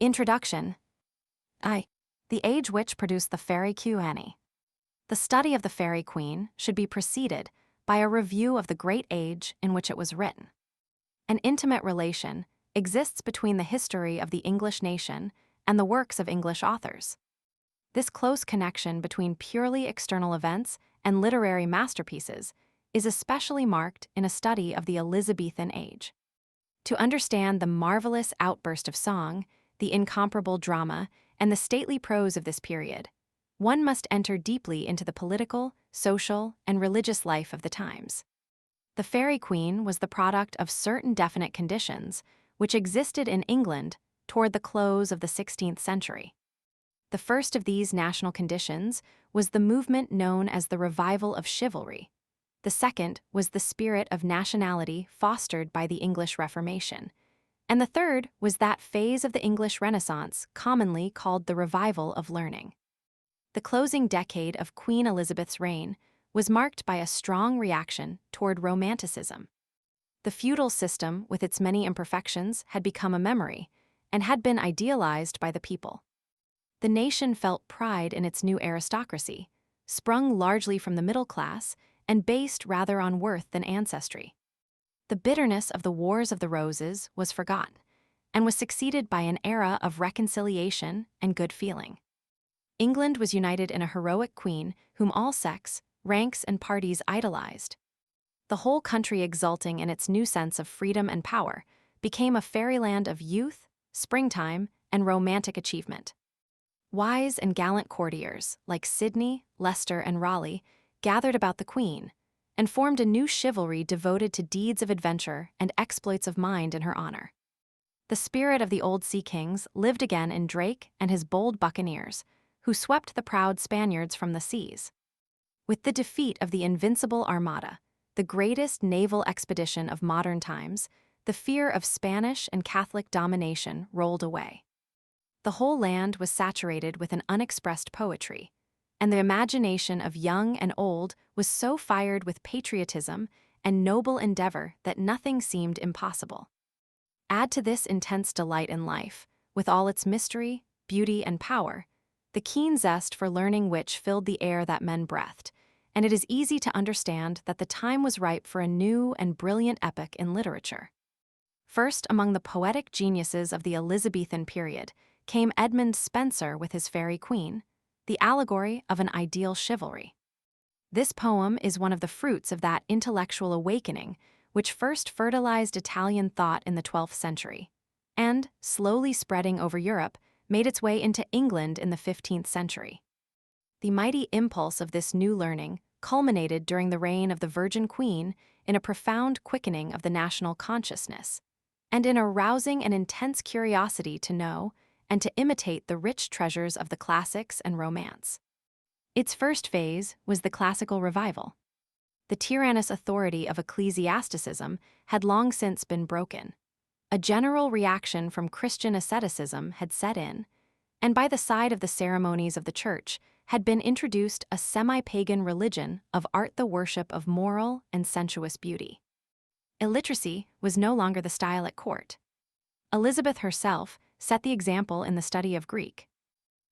Introduction. I. The age which produced the Faerie Queene. The study of the Faerie Queene should be preceded by a review of the great age in which it was written. An intimate relation exists between the history of the English nation and the works of English authors. This close connection between purely external events and literary masterpieces is especially marked in a study of the Elizabethan age. To understand the marvelous outburst of song, the incomparable drama, and the stately prose of this period, one must enter deeply into the political, social, and religious life of the times. The Faerie Queene was the product of certain definite conditions which existed in England toward the close of the 16th century. The first of these national conditions was the movement known as the revival of chivalry. The second was the spirit of nationality fostered by the English Reformation. And the third was that phase of the English Renaissance commonly called the revival of learning. The closing decade of Queen Elizabeth's reign was marked by a strong reaction toward Romanticism. The feudal system, with its many imperfections, had become a memory and had been idealized by the people. The nation felt pride in its new aristocracy, sprung largely from the middle class and based rather on worth than ancestry. The bitterness of the Wars of the Roses was forgotten and was succeeded by an era of reconciliation and good feeling. England was united in a heroic queen whom all sects, ranks, and parties idolized. The whole country, exulting in its new sense of freedom and power, became a fairyland of youth, springtime, and romantic achievement. Wise and gallant courtiers like Sidney, Leicester, and Raleigh gathered about the queen and formed a new chivalry devoted to deeds of adventure and exploits of mind in her honor. The spirit of the old sea kings lived again in Drake and his bold buccaneers, who swept the proud Spaniards from the seas. With the defeat of the Invincible Armada, the greatest naval expedition of modern times, the fear of Spanish and Catholic domination rolled away. The whole land was saturated with an unexpressed poetry, and the imagination of young and old was so fired with patriotism and noble endeavor that nothing seemed impossible. Add to this intense delight in life, with all its mystery, beauty, and power, the keen zest for learning which filled the air that men breathed, and it is easy to understand that the time was ripe for a new and brilliant epoch in literature. First among the poetic geniuses of the Elizabethan period came Edmund Spenser with his Faerie Queene, the allegory of an ideal chivalry. This poem is one of the fruits of that intellectual awakening which first fertilized Italian thought in the 12th century, and, slowly spreading over Europe, made its way into England in the 15th century. The mighty impulse of this new learning culminated during the reign of the Virgin Queen in a profound quickening of the national consciousness, and in a rousing and intense curiosity to know and to imitate the rich treasures of the classics and romance. Its first phase was the classical revival. The tyrannous authority of ecclesiasticism had long since been broken. A general reaction from Christian asceticism had set in, and by the side of the ceremonies of the church had been introduced a semi-pagan religion of art, the worship of moral and sensuous beauty. Illiteracy was no longer the style at court. Elizabeth herself set the example in the study of Greek.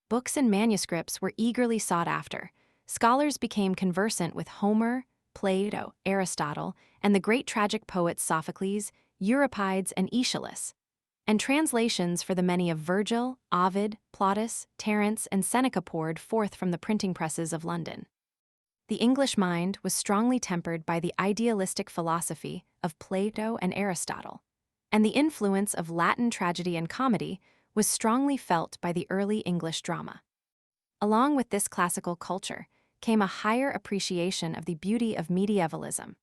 Books and manuscripts were eagerly sought after. Scholars became conversant with Homer, Plato, Aristotle, and the great tragic poets Sophocles, Euripides, and Aeschylus, and translations for the many of Virgil, Ovid, Plautus, Terence, and Seneca poured forth from the printing presses of London. The English mind was strongly tempered by the idealistic philosophy of Plato and Aristotle, and the influence of Latin tragedy and comedy was strongly felt by the early English drama. Along with this classical culture came a higher appreciation of the beauty of medievalism.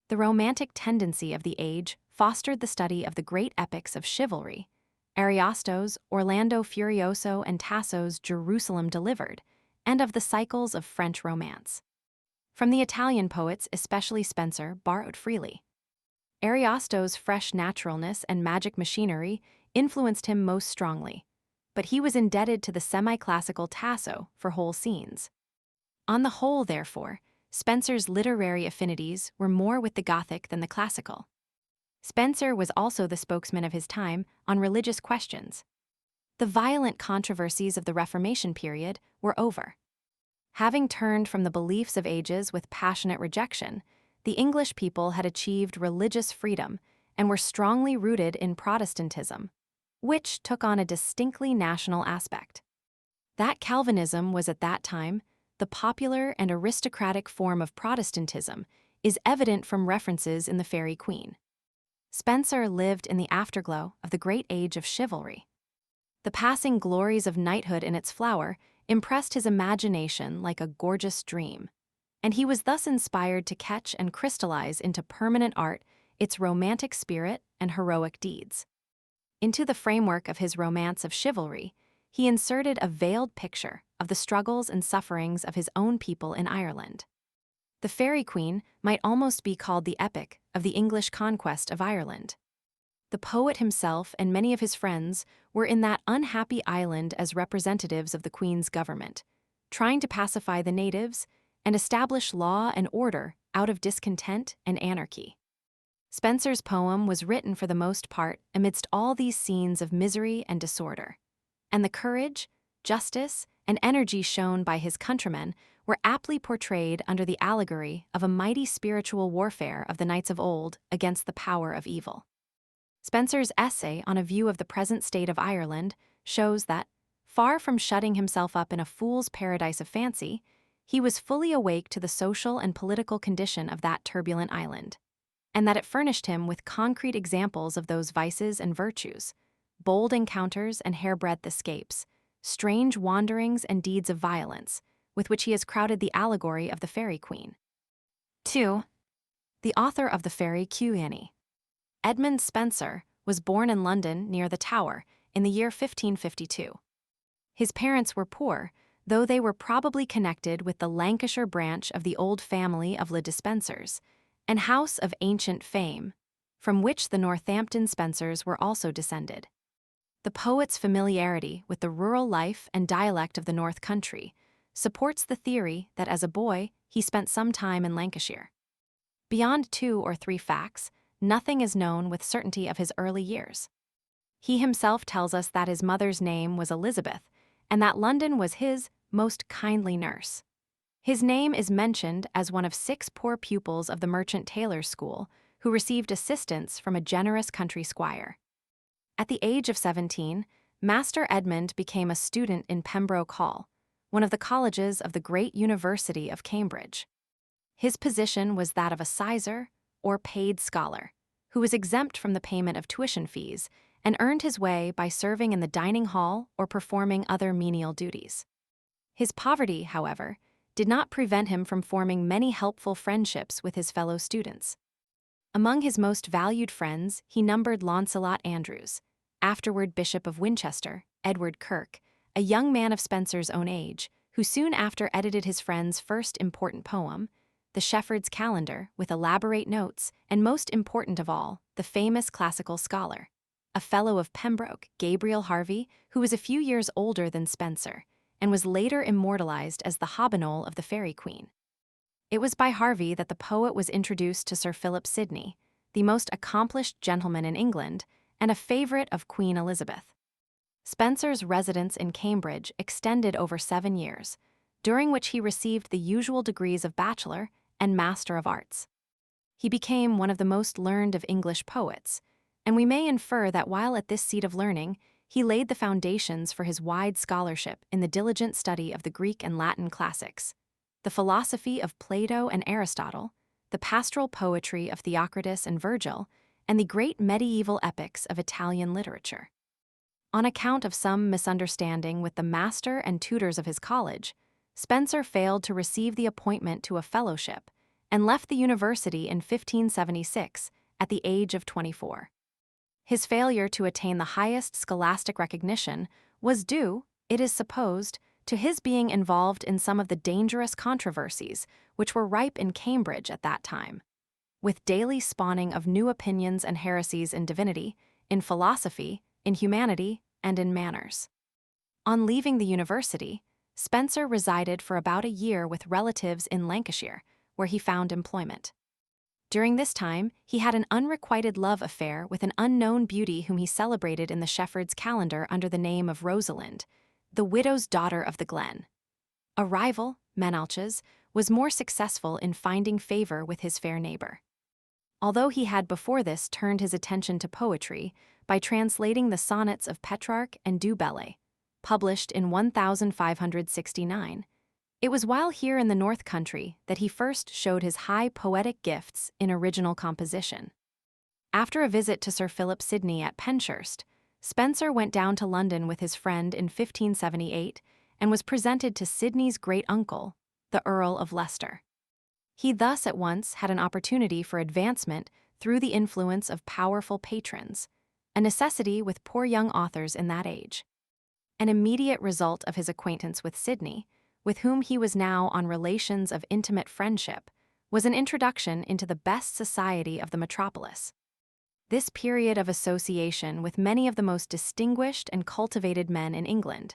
The romantic tendency of the age fostered the study of the great epics of chivalry, Ariosto's Orlando Furioso and Tasso's Jerusalem Delivered, and of the cycles of French romance. From the Italian poets, especially Spenser, borrowed freely. Ariosto's fresh naturalness and magic machinery influenced him most strongly, but he was indebted to the semi-classical Tasso for whole scenes. On the whole, therefore, Spenser's literary affinities were more with the Gothic than the classical. Spenser was also the spokesman of his time on religious questions. The violent controversies of the Reformation period were over. Having turned from the beliefs of ages with passionate rejection, the English people had achieved religious freedom and were strongly rooted in Protestantism, which took on a distinctly national aspect. That Calvinism was at that time the popular and aristocratic form of Protestantism is evident from references in the Faerie Queene. Spenser lived in the afterglow of the great age of chivalry. The passing glories of knighthood in its flower impressed his imagination like a gorgeous dream, and he was thus inspired to catch and crystallize into permanent art its romantic spirit and heroic deeds. Into the framework of his romance of chivalry, he inserted a veiled picture of the struggles and sufferings of his own people in Ireland. The Faerie Queene might almost be called the epic of the English conquest of Ireland. The poet himself and many of his friends were in that unhappy island as representatives of the Queen's government, trying to pacify the natives and establish law and order out of discontent and anarchy. Spenser's poem was written for the most part amidst all these scenes of misery and disorder, and the courage, justice, and energy shown by his countrymen were aptly portrayed under the allegory of a mighty spiritual warfare of the knights of old against the power of evil. Spenser's essay on a view of the present state of Ireland shows that, far from shutting himself up in a fool's paradise of fancy, he was fully awake to the social and political condition of that turbulent island, and that it furnished him with concrete examples of those vices and virtues, bold encounters and hairbreadth escapes, strange wanderings and deeds of violence, with which he has crowded the allegory of the Faerie Queene. 2. The author of the Faerie Queene. Edmund Spenser was born in London near the Tower in the year 1552. His parents were poor, though they were probably connected with the Lancashire branch of the old family of Le Despensers, an house of ancient fame, from which the Northampton Spensers were also descended. The poet's familiarity with the rural life and dialect of the North Country supports the theory that as a boy he spent some time in Lancashire. Beyond 2 or 3 facts, nothing is known with certainty of his early years. He himself tells us that his mother's name was Elizabeth, and that London was his most kindly nurse. His name is mentioned as one of 6 poor pupils of the merchant tailor's school who received assistance from a generous country squire. At the age of 17, Master Edmund became a student in Pembroke Hall, one of the colleges of the great University of Cambridge. His position was that of a sizar, or paid scholar, who was exempt from the payment of tuition fees and earned his way by serving in the dining hall or performing other menial duties. His poverty, however, did not prevent him from forming many helpful friendships with his fellow students. Among his most valued friends, he numbered Launcelot Andrews, afterward Bishop of Winchester, Edward Kirke, a young man of Spenser's own age, who soon after edited his friend's first important poem, The Shepherd's Calendar, with elaborate notes, and most important of all, the famous classical scholar, a fellow of Pembroke, Gabriel Harvey, who was a few years older than Spenser, and was later immortalized as the Hobbinol of the Faerie Queene. It was by Harvey that the poet was introduced to Sir Philip Sidney, the most accomplished gentleman in England, and a favorite of Queen Elizabeth. Spenser's residence in Cambridge extended over 7 years, during which he received the usual degrees of Bachelor and Master of Arts. He became one of the most learned of English poets, and we may infer that while at this seat of learning, he laid the foundations for his wide scholarship in the diligent study of the Greek and Latin classics, the philosophy of Plato and Aristotle, the pastoral poetry of Theocritus and Virgil, and the great medieval epics of Italian literature. On account of some misunderstanding with the master and tutors of his college, Spenser failed to receive the appointment to a fellowship and left the university in 1576 at the age of 24. His failure to attain the highest scholastic recognition was due, it is supposed, to his being involved in some of the dangerous controversies which were ripe in Cambridge at that time, with daily spawning of new opinions and heresies in divinity, in philosophy, in humanity, and in manners. On leaving the university, Spenser resided for about a year with relatives in Lancashire, where he found employment. During this time, he had an unrequited love affair with an unknown beauty whom he celebrated in the shepherd's calendar under the name of Rosalind, the widow's daughter of the glen. A rival, Menalches, was more successful in finding favor with his fair neighbor. Although he had before this turned his attention to poetry by translating the sonnets of Petrarch and Du Bellay, published in 1569, it was while here in the North Country that he first showed his high poetic gifts in original composition. After a visit to Sir Philip Sidney at Penshurst, Spenser went down to London with his friend in 1578 and was presented to Sidney's great-uncle, the Earl of Leicester. He thus at once had an opportunity for advancement through the influence of powerful patrons, a necessity with poor young authors in that age. An immediate result of his acquaintance with Sidney, with whom he was now on relations of intimate friendship, was an introduction into the best society of the metropolis. This period of association with many of the most distinguished and cultivated men in England,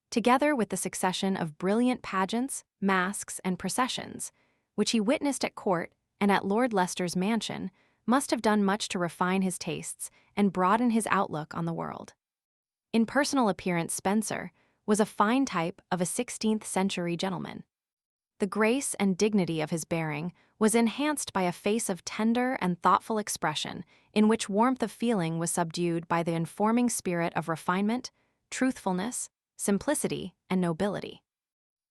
together with the succession of brilliant pageants, masques, and processions, which he witnessed at court and at Lord Leicester's mansion, must have done much to refine his tastes and broaden his outlook on the world. In personal appearance, Spenser was a fine type of a 16th-century gentleman. The grace and dignity of his bearing was enhanced by a face of tender and thoughtful expression in which warmth of feeling was subdued by the informing spirit of refinement, truthfulness, simplicity, and nobility.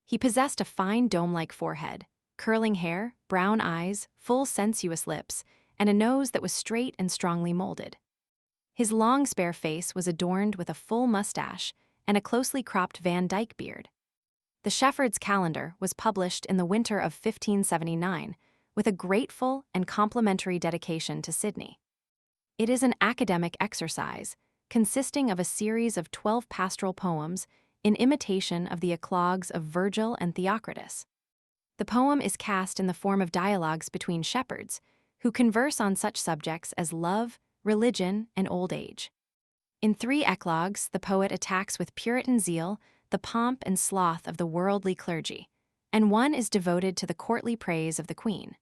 He possessed a fine dome-like forehead, curling hair, brown eyes, full sensuous lips, and a nose that was straight and strongly molded. His long spare face was adorned with a full mustache and a closely cropped Van Dyke beard. The Shepherd's Calendar was published in the winter of 1579 with a grateful and complimentary dedication to Sidney. It is an academic exercise consisting of a series of 12 pastoral poems in imitation of the eclogues of Virgil and Theocritus. The poem is cast in the form of dialogues between shepherds who converse on such subjects as love, religion, and old age. In 3 eclogues, the poet attacks with Puritan zeal the pomp and sloth of the worldly clergy, and one is devoted to the courtly praise of the Queen.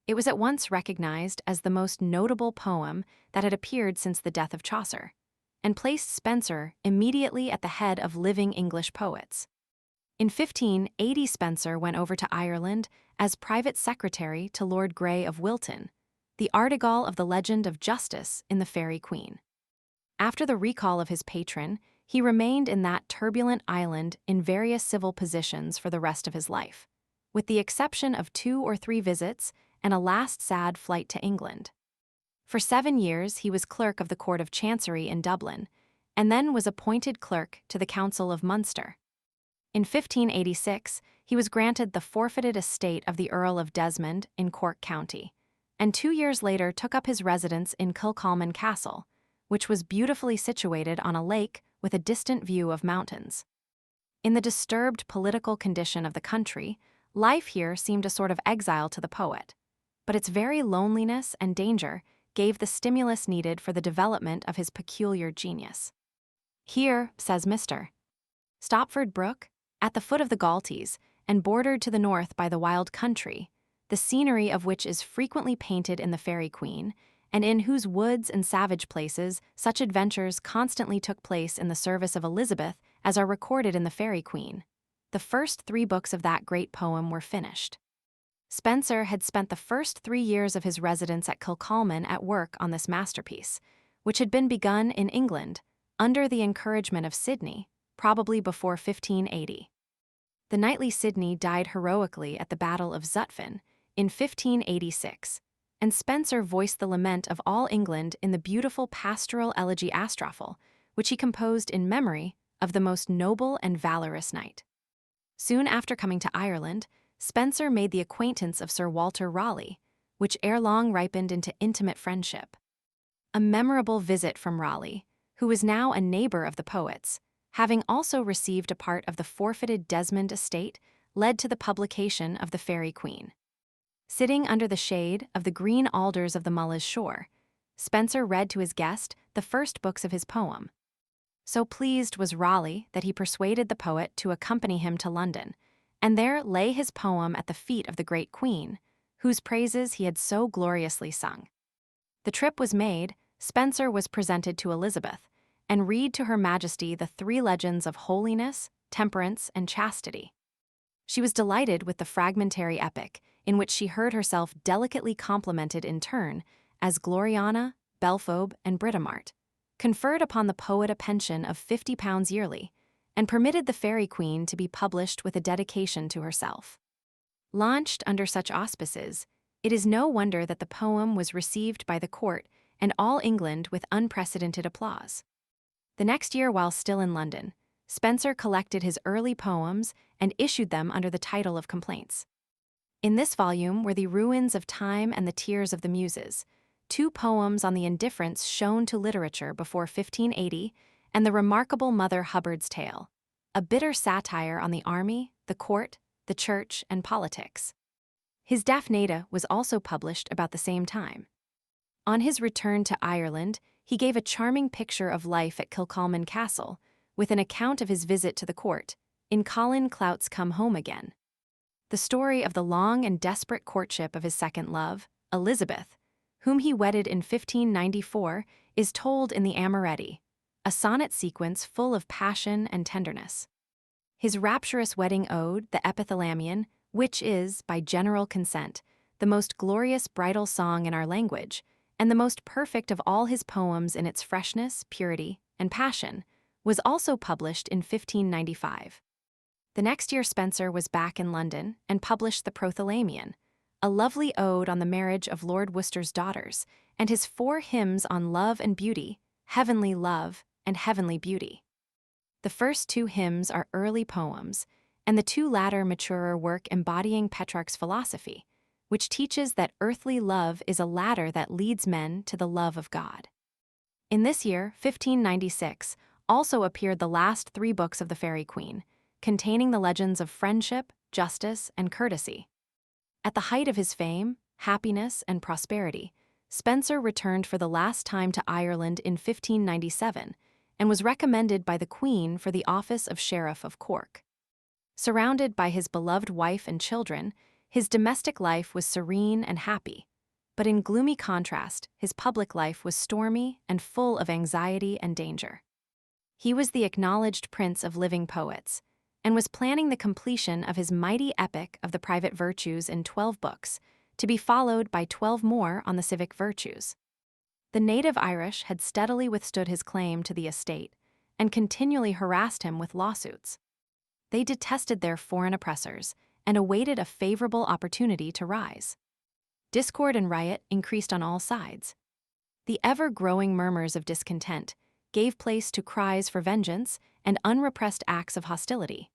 It was at once recognized as the most notable poem that had appeared since the death of Chaucer, and placed Spenser immediately at the head of living English poets. In 1580, Spenser went over to Ireland as private secretary to Lord Grey of Wilton, the artigal of the legend of justice in the Faerie Queene. After the recall of his patron, he remained in that turbulent island in various civil positions for the rest of his life, with the exception of 2 or 3 visits and a last sad flight to England. For 7 years he was clerk of the Court of Chancery in Dublin, and then was appointed clerk to the Council of Munster. In 1586, he was granted the forfeited estate of the Earl of Desmond in Cork County, and 2 years later took up his residence in Kilcolman Castle, which was beautifully situated on a lake with a distant view of mountains. In the disturbed political condition of the country, life here seemed a sort of exile to the poet, but its very loneliness and danger gave the stimulus needed for the development of his peculiar genius. Here, says Mr. Stopford Brook, at the foot of the Galtees, and bordered to the north by the wild country, the scenery of which is frequently painted in the Faerie Queene, and in whose woods and savage places such adventures constantly took place in the service of Elizabeth as are recorded in the Faerie Queene. The first 3 books of that great poem were finished. Spenser had spent the first 3 years of his residence at Kilcolman at work on this masterpiece, which had been begun in England under the encouragement of Sidney, probably before 1580. The knightly Sidney died heroically at the Battle of Zutphen in 1586, and Spenser voiced the lament of all England in the beautiful pastoral elegy Astrophel, which he composed in memory of the most noble and valorous knight. Soon after coming to Ireland, Spenser made the acquaintance of Sir Walter Raleigh, which ere long ripened into intimate friendship. A memorable visit from Raleigh, who was now a neighbor of the poet's, having also received a part of the forfeited Desmond estate, led to the publication of the Faerie Queene. Sitting under the shade of the green alders of the Mulla's shore, Spenser read to his guest the first books of his poem. So pleased was Raleigh that he persuaded the poet to accompany him to London, and there lay his poem at the feet of the great Queen, whose praises he had so gloriously sung. The trip was made, Spenser was presented to Elizabeth, and read to Her Majesty the three legends of holiness, temperance, and chastity. She was delighted with the fragmentary epic, in which she heard herself delicately complimented in turn as Gloriana, Belphobe, and Britomart, conferred upon the poet a pension of £50 yearly, and permitted the Faerie Queene to be published with a dedication to herself. Launched under such auspices, it is no wonder that the poem was received by the court and all England with unprecedented applause. The next year, while still in London, Spenser collected his early poems and issued them under the title of Complaints. In this volume were the Ruins of Time and the Tears of the Muses, two poems on the indifference shown to literature before 1580, and the remarkable Mother Hubbard's Tale, a bitter satire on the army, the court, the church, and politics. His Daphnata was also published about the same time. On his return to Ireland, he gave a charming picture of life at Kilcolman Castle, with an account of his visit to the court, in Colin Clout's Come Home Again. The story of the long and desperate courtship of his second love, Elizabeth, whom he wedded in 1594, is told in the Amoretti, a sonnet sequence full of passion and tenderness. His rapturous wedding ode, the Epithalamion, which is, by general consent, the most glorious bridal song in our language, and the most perfect of all his poems in its freshness, purity, and passion, was also published in 1595. The next year Spenser was back in London and published the Prothalamion, a lovely ode on the marriage of Lord Worcester's daughters, and his 4 hymns on love and beauty, heavenly love, and heavenly beauty. The first 2 hymns are early poems, and the 2 latter maturer work embodying Petrarch's philosophy, which teaches that earthly love is a ladder that leads men to the love of God. In this year, 1596, also appeared the last 3 books of the Faerie Queene, containing the legends of friendship, justice, and courtesy. At the height of his fame, happiness, and prosperity, Spenser returned for the last time to Ireland in 1597 and was recommended by the Queen for the office of Sheriff of Cork. Surrounded by his beloved wife and children, his domestic life was serene and happy, but in gloomy contrast, his public life was stormy and full of anxiety and danger. He was the acknowledged prince of living poets, and was planning the completion of his mighty epic of the private virtues in 12 books, to be followed by 12 more on the civic virtues. The native Irish had steadily withstood his claim to the estate, and continually harassed him with lawsuits. They detested their foreign oppressors, and awaited a favorable opportunity to rise. Discord and riot increased on all sides. The ever-growing murmurs of discontent gave place to cries for vengeance and unrepressed acts of hostility.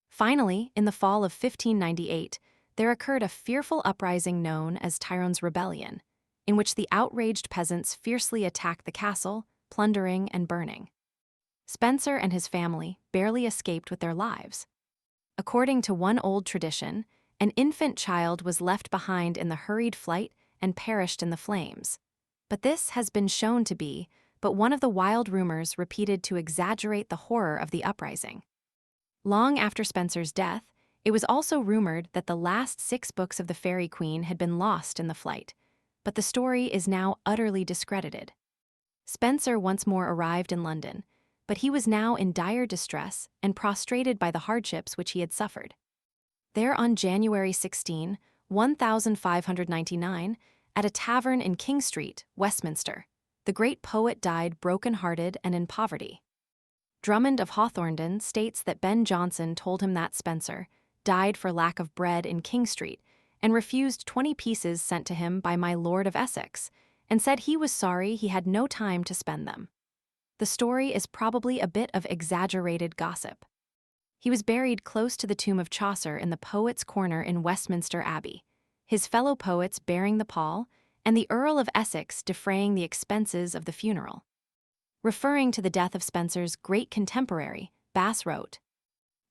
Finally, in the fall of 1598, there occurred a fearful uprising known as Tyrone's Rebellion, in which the outraged peasants fiercely attacked the castle, plundering and burning. Spenser and his family barely escaped with their lives. According to one old tradition, an infant child was left behind in the hurried flight and perished in the flames. But this has been shown to be but one of the wild rumors repeated to exaggerate the horror of the uprising. Long after Spenser's death, it was also rumored that the last 6 books of the Faerie Queene had been lost in the flight, but the story is now utterly discredited. Spenser once more arrived in London, but he was now in dire distress and prostrated by the hardships which he had suffered. There on January 16, 1599, at a tavern in King Street, Westminster, the great poet died broken-hearted and in poverty. Drummond of Hawthornden states that Ben Jonson told him that Spenser died for lack of bread in King Street and refused 20 pieces sent to him by my Lord of Essex, and said he was sorry he had no time to spend them. The story is probably a bit of exaggerated gossip. He was buried close to the tomb of Chaucer in the Poets' Corner in Westminster Abbey, his fellow poets bearing the pall, and the Earl of Essex defraying the expenses of the funeral. Referring to the death of Spenser's great contemporary, Bass wrote,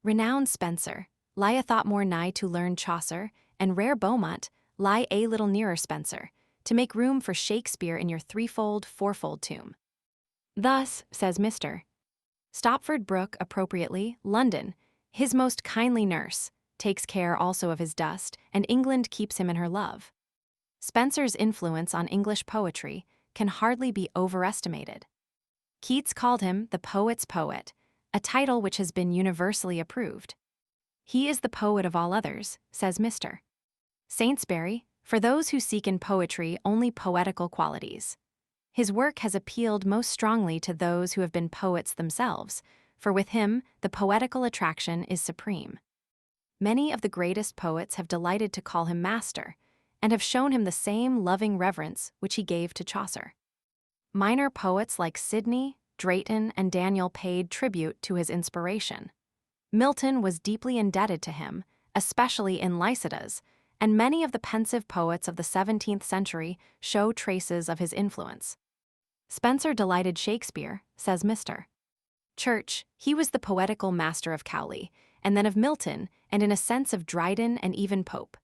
"Renowned Spenser, lie a thought more nigh to learn Chaucer, and rare Beaumont lie a little nearer Spenser, to make room for Shakespeare in your threefold, fourfold tomb." Thus, says Mr. Stopford Brooke appropriately, London, his most kindly nurse, takes care also of his dust, and England keeps him in her love. Spenser's influence on English poetry can hardly be overestimated. Keats called him the poet's poet, a title which has been universally approved. He is the poet of all others, says Mr. Saintsbury, for those who seek in poetry only poetical qualities. His work has appealed most strongly to those who have been poets themselves, for with him the poetical attraction is supreme. Many of the greatest poets have delighted to call him master, and have shown him the same loving reverence which he gave to Chaucer. Minor poets like Sidney, Drayton, and Daniel paid tribute to his inspiration. Milton was deeply indebted to him, especially in Lycidas, and many of the pensive poets of the 17th century show traces of his influence. Spenser delighted Shakespeare, says Mr. Church. He was the poetical master of Cowley, and then of Milton, and in a sense of Dryden and even Pope.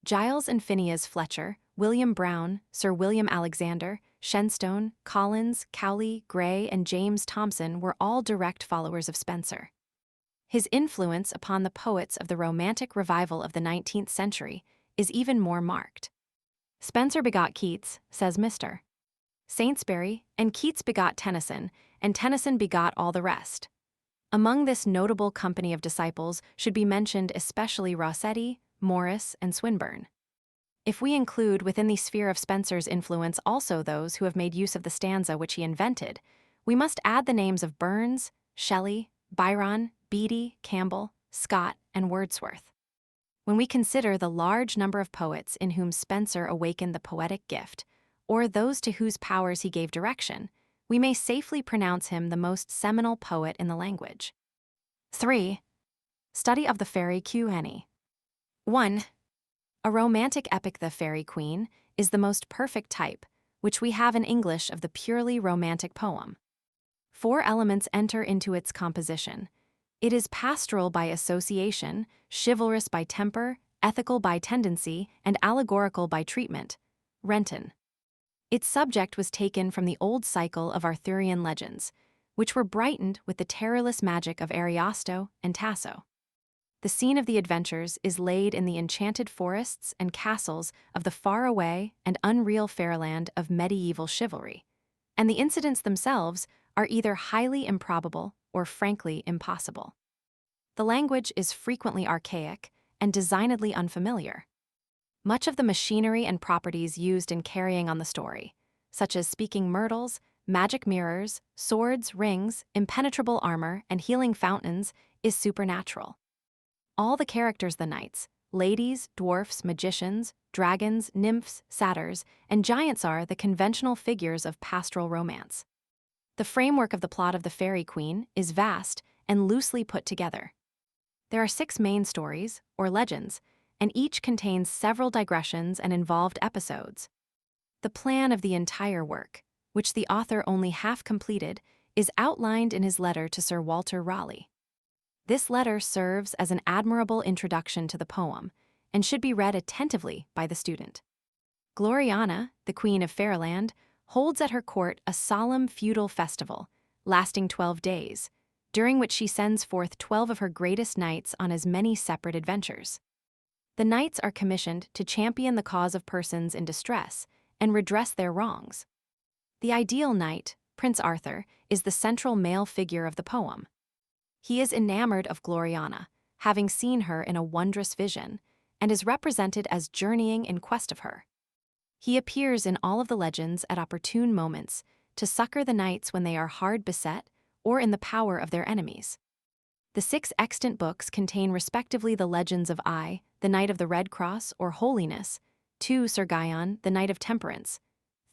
Giles and Phineas Fletcher, William Browne, Sir William Alexander, Shenstone, Collins, Cowley, Gray, and James Thomson were all direct followers of Spenser. His influence upon the poets of the Romantic revival of the 19th century is even more marked. Spenser begot Keats, says Mr. Saintsbury, and Keats begot Tennyson, and Tennyson begot all the rest. Among this notable company of disciples should be mentioned especially Rossetti, Morris, and Swinburne. If we include within the sphere of Spenser's influence also those who have made use of the stanza which he invented, we must add the names of Burns, Shelley, Byron, Beattie, Campbell, Scott, and Wordsworth. When we consider the large number of poets in whom Spenser awakened the poetic gift, or those to whose powers he gave direction, we may safely pronounce him the most seminal poet in the language. 3. Study of the Faerie Queene. 1. A romantic epic, the Faerie Queene, is the most perfect type, which we have in English of the purely romantic poem. 4 elements enter into its composition. It is pastoral by association, chivalrous by temper, ethical by tendency, and allegorical by treatment. Renton. Its subject was taken from the old cycle of Arthurian legends, which were brightened with the perilous magic of Ariosto and Tasso. The scene of the adventures is laid in the enchanted forests and castles of the faraway and unreal fairyland of medieval chivalry, and the incidents themselves are either highly improbable or frankly impossible. The language is frequently archaic and designedly unfamiliar. Much of the machinery and properties used in carrying on the story, such as speaking myrtles, magic mirrors, swords, rings, impenetrable armor, and healing fountains, is supernatural. All the characters, the knights, ladies, dwarfs, magicians, dragons, nymphs, satyrs, and giants are the conventional figures of pastoral romance. The framework of the plot of the Faerie Queene is vast and loosely put together. There are 6 main stories, or legends, and each contains several digressions and involved episodes. The plan of the entire work, which the author only half completed, is outlined in his letter to Sir Walter Raleigh. This letter serves as an admirable introduction to the poem and should be read attentively by the student. Gloriana, the Queen of Fairyland, holds at her court a solemn feudal festival, lasting 12 days, during which she sends forth 12 of her greatest knights on as many separate adventures. The knights are commissioned to champion the cause of persons in distress and redress their wrongs. The ideal knight, Prince Arthur, is the central male figure of the poem. He is enamored of Gloriana, having seen her in a wondrous vision, and is represented as journeying in quest of her. He appears in all of the legends at opportune moments to succor the knights when they are hard beset or in the power of their enemies. The 6 extant books contain respectively the legends of I, the Knight of the Red Cross or Holiness, 2 Sir Guyon, the Knight of Temperance,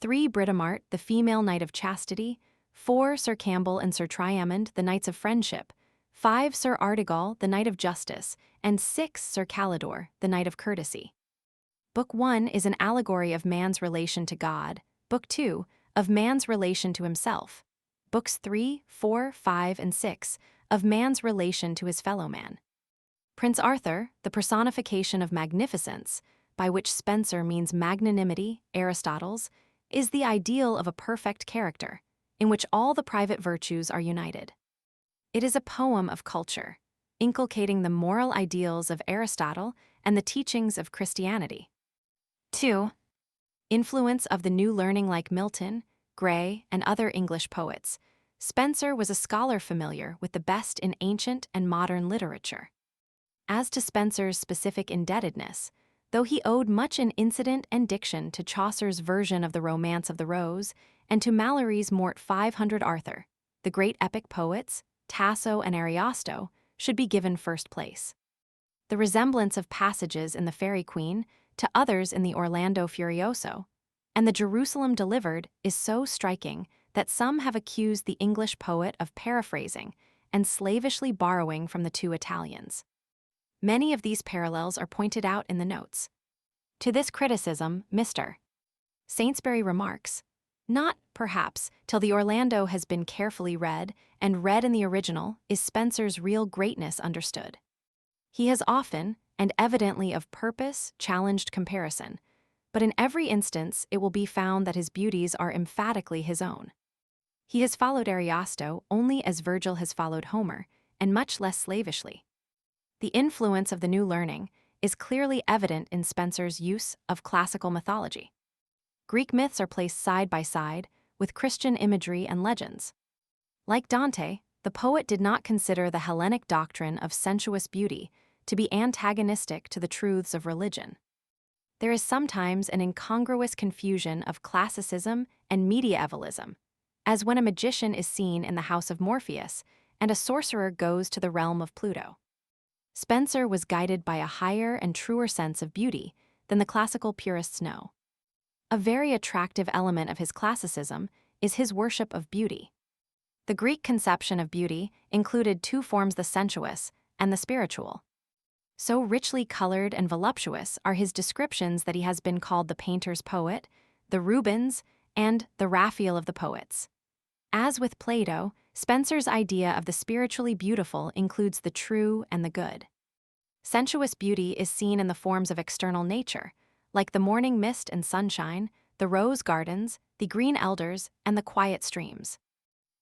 3 Britomart, the female Knight of Chastity, 4 Sir Campbell and Sir Triamond, the Knights of Friendship, 5 Sir Artegall, the Knight of Justice, and 6 Sir Calidore, the Knight of Courtesy. Book 1 is an allegory of man's relation to God, Book 2, of man's relation to himself, Books 3, 4, 5, and 6, of man's relation to his fellow man. Prince Arthur, the personification of magnificence, by which Spenser means magnanimity, Aristotle's, is the ideal of a perfect character, in which all the private virtues are united. It is a poem of culture, inculcating the moral ideals of Aristotle and the teachings of Christianity. 2. Influence of the new learning like Milton, Gray, and other English poets. Spenser was a scholar familiar with the best in ancient and modern literature. As to Spenser's specific indebtedness, though he owed much in incident and diction to Chaucer's version of the Romance of the Rose and to Malory's Mort 500 Arthur, the great epic poets, Tasso and Ariosto, should be given first place. The resemblance of passages in the Faerie Queene to others in the Orlando Furioso, and the Jerusalem Delivered is so striking that some have accused the English poet of paraphrasing and slavishly borrowing from the two Italians. Many of these parallels are pointed out in the notes. To this criticism, Mr. Saintsbury remarks, "Not, perhaps, till the Orlando has been carefully read and read in the original is Spenser's real greatness understood. He has often, and evidently of purpose, challenged comparison, but in every instance it will be found that his beauties are emphatically his own. He has followed Ariosto only as Virgil has followed Homer, and much less slavishly. The influence of the new learning is clearly evident in Spenser's use of classical mythology. Greek myths are placed side by side with Christian imagery and legends. Like Dante, the poet did not consider the Hellenic doctrine of sensuous beauty to be antagonistic to the truths of religion. There is sometimes an incongruous confusion of classicism and medievalism, as when a magician is seen in the house of Morpheus and a sorcerer goes to the realm of Pluto. Spenser was guided by a higher and truer sense of beauty than the classical purists know. A very attractive element of his classicism is his worship of beauty. The Greek conception of beauty included two forms, the sensuous and the spiritual. So richly colored and voluptuous are his descriptions that he has been called the painter's poet, the Rubens, and the Raphael of the poets. As with Plato, Spenser's idea of the spiritually beautiful includes the true and the good. Sensuous beauty is seen in the forms of external nature, like the morning mist and sunshine, the rose gardens, the green elders, and the quiet streams.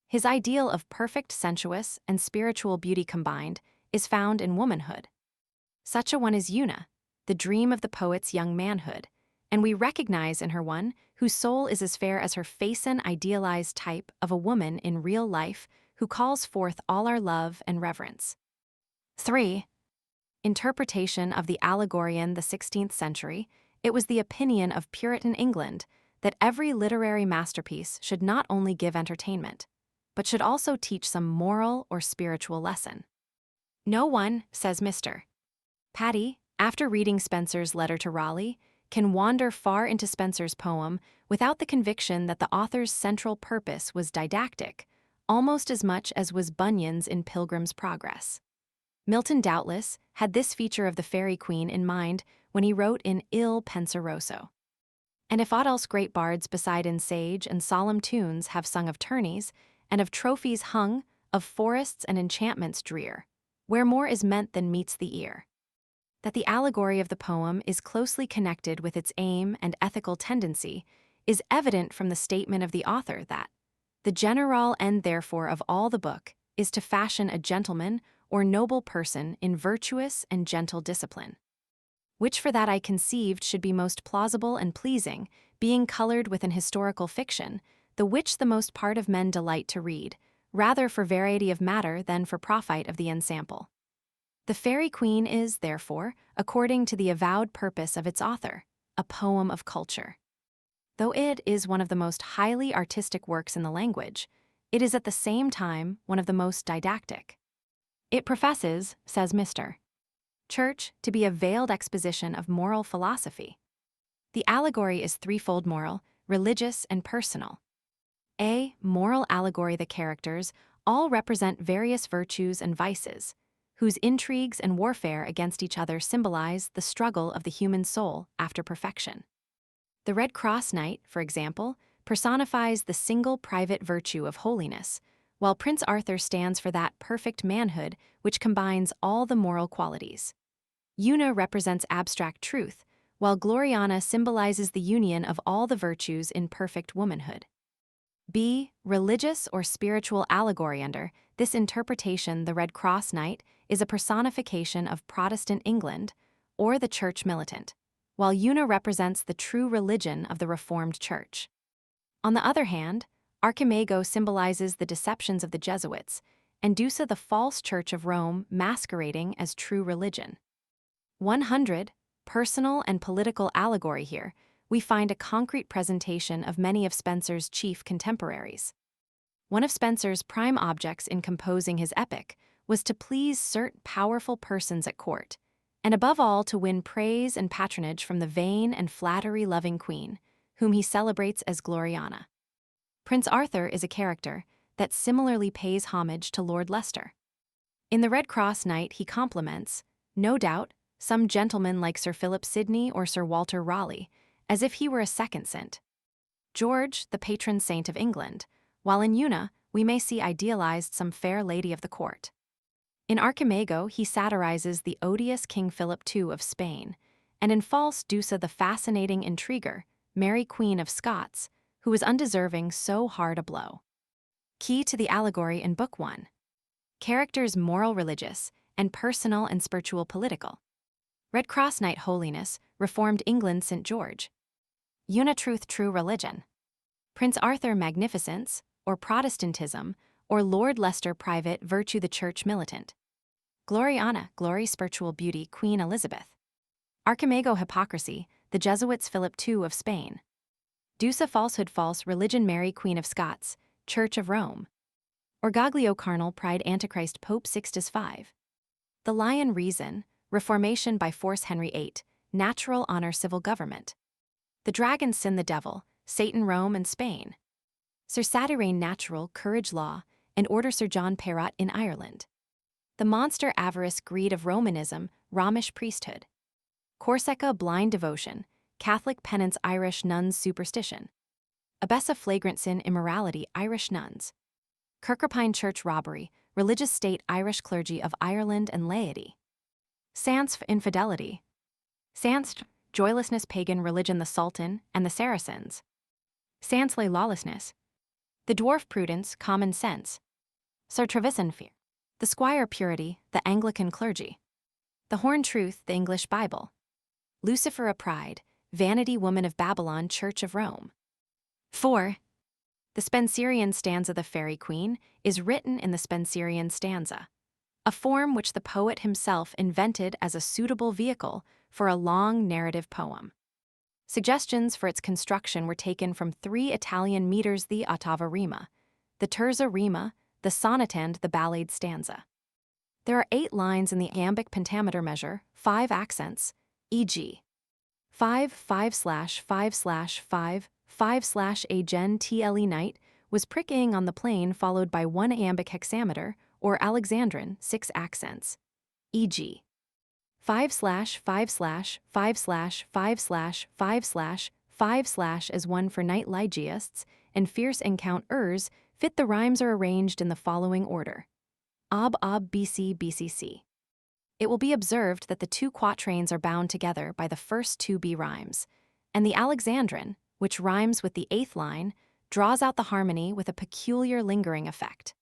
His ideal of perfect sensuous and spiritual beauty combined is found in womanhood. Such a one is Una, the dream of the poet's young manhood, and we recognize in her one whose soul is as fair as her face-an idealized type of a woman in real life who calls forth all our love and reverence. 3. Interpretation of the allegory in the 16th century. It was the opinion of Puritan England that every literary masterpiece should not only give entertainment, but should also teach some moral or spiritual lesson. No one, says Mr. Patty, after reading Spenser's letter to Raleigh, can wander far into Spenser's poem without the conviction that the author's central purpose was didactic, almost as much as was Bunyan's in Pilgrim's Progress. Milton doubtless had this feature of the Faerie Queene in mind when he wrote in Il Penseroso. And if aught else great bards beside in sage and solemn tunes have sung of tourneys, and of trophies hung, of forests and enchantments drear, where more is meant than meets the ear. That the allegory of the poem is closely connected with its aim and ethical tendency is evident from the statement of the author that the general end therefore of all the book is to fashion a gentleman or noble person in virtuous and gentle discipline, which for that I conceived should be most plausible and pleasing, being colored with an historical fiction, the which the most part of men delight to read, rather for variety of matter than for profit of the ensample. The Faerie Queene is, therefore, according to the avowed purpose of its author, a poem of culture. Though it is one of the most highly artistic works in the language, it is at the same time one of the most didactic. It professes, says Mr. Church, to be a veiled exposition of moral philosophy. The allegory is threefold: moral, religious, and personal. A moral allegory. The characters all represent various virtues and vices, whose intrigues and warfare against each other symbolize the struggle of the human soul after perfection. The Redcrosse Knight, for example, personifies the single private virtue of holiness, while Prince Arthur stands for that perfect manhood which combines all the moral qualities. Una represents abstract truth, while Gloriana symbolizes the union of all the virtues in perfect womanhood. B. Religious or spiritual allegory. Under this interpretation, the Redcrosse Knight is a personification of Protestant England or the church militant, while Una represents the true religion of the Reformed Church. On the other hand, Archimago symbolizes the deceptions of the Jesuits, and Dusa the false church of Rome masquerading as true religion. 100. Personal and political allegory. Here, we find a concrete presentation of many of Spenser's chief contemporaries. One of Spenser's prime objects in composing his epic was to please certain powerful persons at court, and above all to win praise and patronage from the vain and flattery-loving queen, whom he celebrates as Gloriana. Prince Arthur is a character that similarly pays homage to Lord Leicester. In the Redcrosse Knight, he compliments, no doubt, some gentlemen like Sir Philip Sidney or Sir Walter Raleigh, as if he were a second saint. George, the patron saint of England, while in Una we may see idealized some fair lady of the court. In Archimago, he satirizes the odious King Philip II of Spain, and in False Dusa the fascinating intriguer, Mary Queen of Scots, who is undeserving so hard a blow. Key to the allegory in Book 1. Characters moral religious, and personal and spiritual political. Redcrosse Knight holiness, Reformed England St. George. Una truth true religion. Prince Arthur magnificence, or Protestantism, or Lord Leicester private virtue the church militant. Gloriana glory spiritual beauty Queen Elizabeth. Archimago hypocrisy, the Jesuits Philip II of Spain. Dusa falsehood false religion Mary Queen of Scots, Church of Rome. Orgoglio carnal pride Antichrist Pope Sixtus V. The Lion reason, Reformation by force Henry VIII, natural honor civil government. The dragon sin the devil, Satan Rome and Spain. Sir Saturne natural courage law, and order Sir John Perrott in Ireland. The monster avarice greed of Romanism, Romish priesthood. Corsica blind devotion, Catholic penance Irish nuns superstition. Abessa flagrant sin immorality Irish nuns. Kirkapine church robbery, religious state Irish clergy of Ireland and laity. Sanse infidelity. Sanse joylessness pagan religion the Sultan and the Saracens. Sansley lawlessness. The dwarf prudence common sense. Sir Trevisan fear. The squire purity the Anglican clergy. The horn truth the English Bible. Lucifera pride, vanity woman of Babylon Church of Rome. 4. The Spenserian stanza the Faerie Queene is written in the Spenserian stanza, a form which the poet himself invented as a suitable vehicle for a long narrative poem. Suggestions for its construction were taken from 3 Italian meters: the ottava rima, the terza rima, the sonnet, and the ballade stanza. There are 8 lines in the iambic pentameter measure, 5 accents, e.g. 5 5/5/5 5/a gen tle night was pricking on the plane, followed by 1 iambic hexameter or alexandrine 6 accents, e.g. 5/5/5/5/5/5/ as one for night ligeists and fierce encount ers fit. The rhymes are arranged in the following order: ob bc bcc. It will be observed that the 2 quatrains are bound together by the first 2 B rhymes, and the alexandrine, which rhymes with the 8th line, draws out the harmony with a peculiar lingering effect.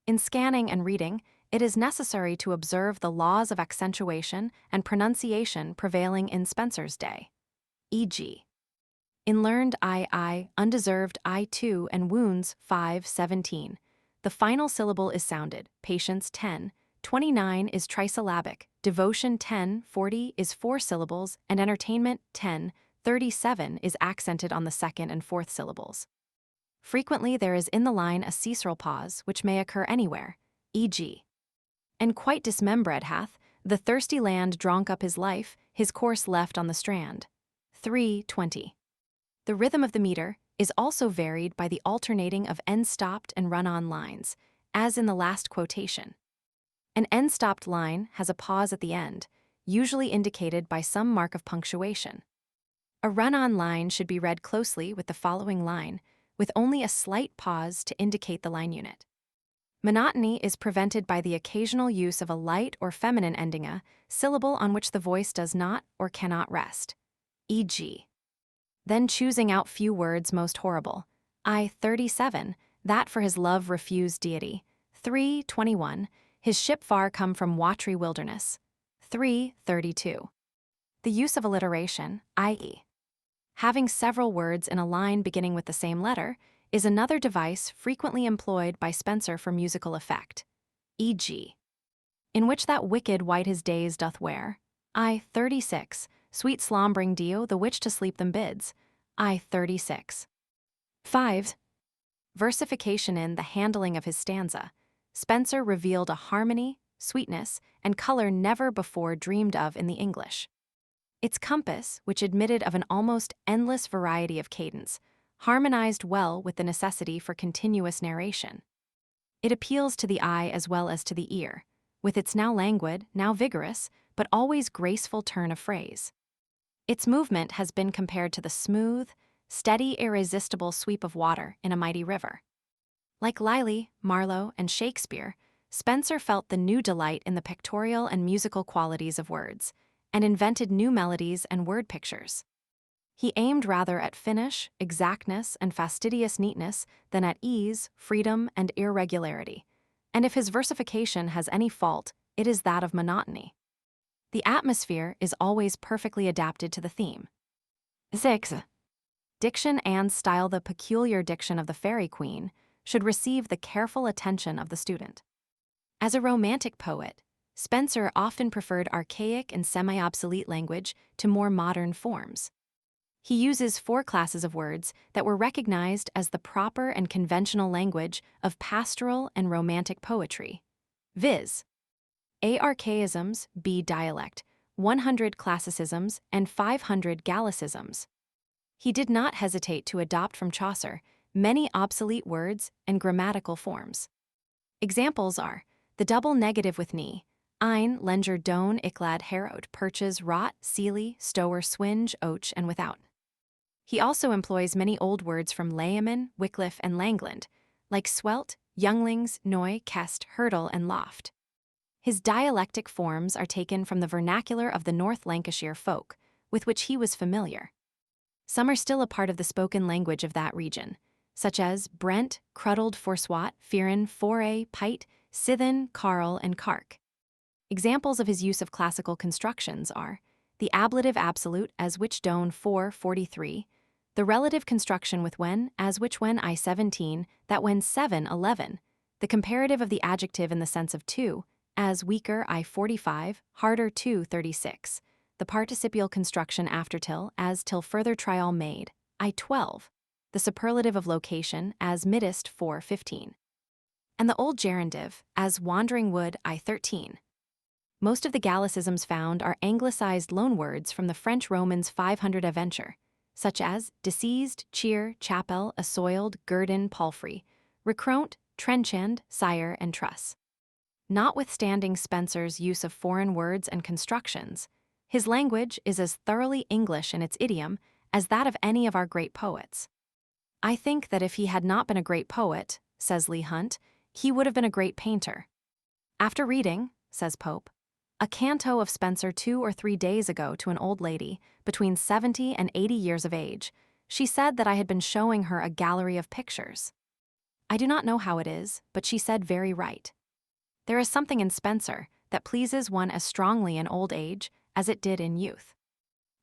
In scanning and reading, it is necessary to observe the laws of accentuation and pronunciation prevailing in Spenser's day, e.g. in learned I, undeserved I2, and wounds 5:17. The final syllable is sounded, patience 10:29 is trisyllabic, devotion 10:40 is 4 syllables, and entertainment 10:37 is accented on the 2nd and 4th syllables. Frequently there is in the line a caesural pause, which may occur anywhere, e.g. and quite dismembred hath the thirsty land dronk up his life, his course left on the strand. 3:20. The rhythm of the meter is also varied by the alternating of end-stopped and run-on lines, as in the last quotation. An end-stopped line has a pause at the end, usually indicated by some mark of punctuation. A run-on line should be read closely with the following line, with only a slight pause to indicate the line unit. Monotony is prevented by the occasional use of a light or feminine ending, a syllable on which the voice does not or cannot rest, e.g. then choosing out few words most horrible, I-37, that for his love refused deity. 3-21, his ship far come from watery wilderness. 3-32. The use of alliteration, i.e., having several words in a line beginning with the same letter, is another device frequently employed by Spenser for musical effect, e.g., in which that wicked white his days doth wear. I-36, sweet slombering Dio, the which to sleep them bids. I-36. 5. Versification. In the handling of his stanza, Spenser revealed a harmony, sweetness, and color never before dreamed of in the English. Its compass, which admitted of an almost endless variety of cadence, harmonized well with the necessity for continuous narration. It appeals to the eye as well as to the ear, with its now languid, now vigorous, but always graceful turn of phrase. Its movement has been compared to the smooth, steady, irresistible sweep of water in a mighty river. Like Lyly, Marlowe, and Shakespeare, Spenser felt the new delight in the pictorial and musical qualities of words, and invented new melodies and word pictures. He aimed rather at finish, exactness, and fastidious neatness than at ease, freedom, and irregularity, and if his versification has any fault, it is that of monotony. The atmosphere is always perfectly adapted to the theme. 6. Diction and style. The peculiar diction of the Faerie Queene should receive the careful attention of the student. As a romantic poet, Spenser often preferred archaic and semi-obsolete language to more modern forms. He uses 4 classes of words that were recognized as the proper and conventional language of pastoral and romantic poetry, viz. A. Archaisms, B. Dialect, 100 classicisms, and 500 Gallicisms. He did not hesitate to adopt from Chaucer many obsolete words and grammatical forms. Examples are the double negative with ni, ein, lenger, don, iclad, herod, perches, rot, seely, stower, swinge, och, and without. He also employs many old words from Layman, Wycliffe, and Langland, like swelt, younglings, noy, kest, hurdle, and loft. His dialectic forms are taken from the vernacular of the North Lancashire folk, with which he was familiar. Some are still a part of the spoken language of that region, such as Brent, Cruddled, Forswat, Fearin, Foray, Pite, Sithen, Carl, and Cark. Examples of his use of classical constructions are the ablative absolute as which don 4:43, the relative construction with when as which when I-17, that when 7:11, the comparative of the adjective in the sense of to, as weaker I-45, harder 2:36, the participial construction after till as till further trial made, I-12, the superlative of location as middest 4:15, and the old gerundive as wandering wood I-13. Most of the Gallicisms found are anglicized loanwords from the French Romans 500 adventure, such as deceased, cheer, chapel, assoiled, guerdon, palfrey, recront, trenchant, sire, and truss. Notwithstanding Spenser's use of foreign words and constructions, his language is as thoroughly English in its idiom as that of any of our great poets. I think that if he had not been a great poet, says Leigh Hunt, he would have been a great painter. After reading, says Pope, a canto of Spenser 2 or 3 days ago to an old lady, between 70 and 80 years of age, she said that I had been showing her a gallery of pictures. I do not know how it is, but she said very right. There is something in Spenser that pleases one as strongly in old age as it did in youth.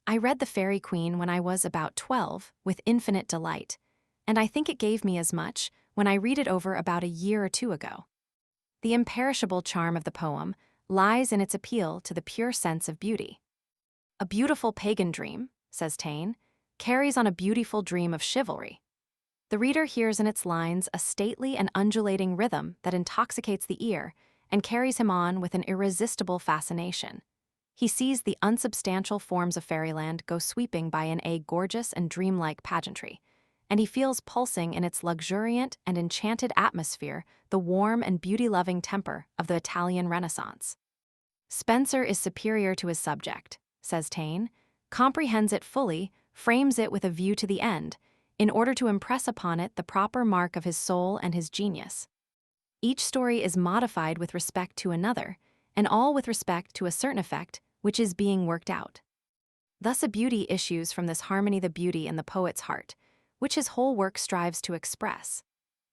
I read the Faerie Queene when I was about 12 with infinite delight, and I think it gave me as much when I read it over about a year or 2 ago. The imperishable charm of the poem lies in its appeal to the pure sense of beauty. A beautiful pagan dream, says Taine, carries on a beautiful dream of chivalry. The reader hears in its lines a stately and undulating rhythm that intoxicates the ear and carries him on with an irresistible fascination. He sees the unsubstantial forms of fairyland go sweeping by in a gorgeous and dreamlike pageantry, and he feels pulsing in its luxuriant and enchanted atmosphere the warm and beauty-loving temper of the Italian Renaissance. Spenser is superior to his subject, says Taine, comprehends it fully, frames it with a view to the end, in order to impress upon it the proper mark of his soul and his genius. Each story is modified with respect to another, and all with respect to a certain effect which is being worked out. Thus a beauty issues from this harmony, the beauty in the poet's heart, which his whole work strives to express.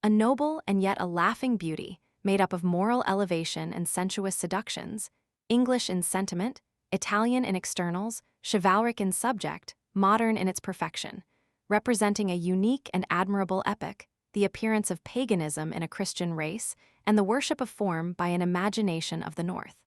A noble and yet a laughing beauty, made up of moral elevation and sensuous seductions, English in sentiment, Italian in externals, chivalric in subject, modern in its perfection, representing a unique and admirable epoch, the appearance of paganism in a Christian race, and the worship of form by an imagination of the North.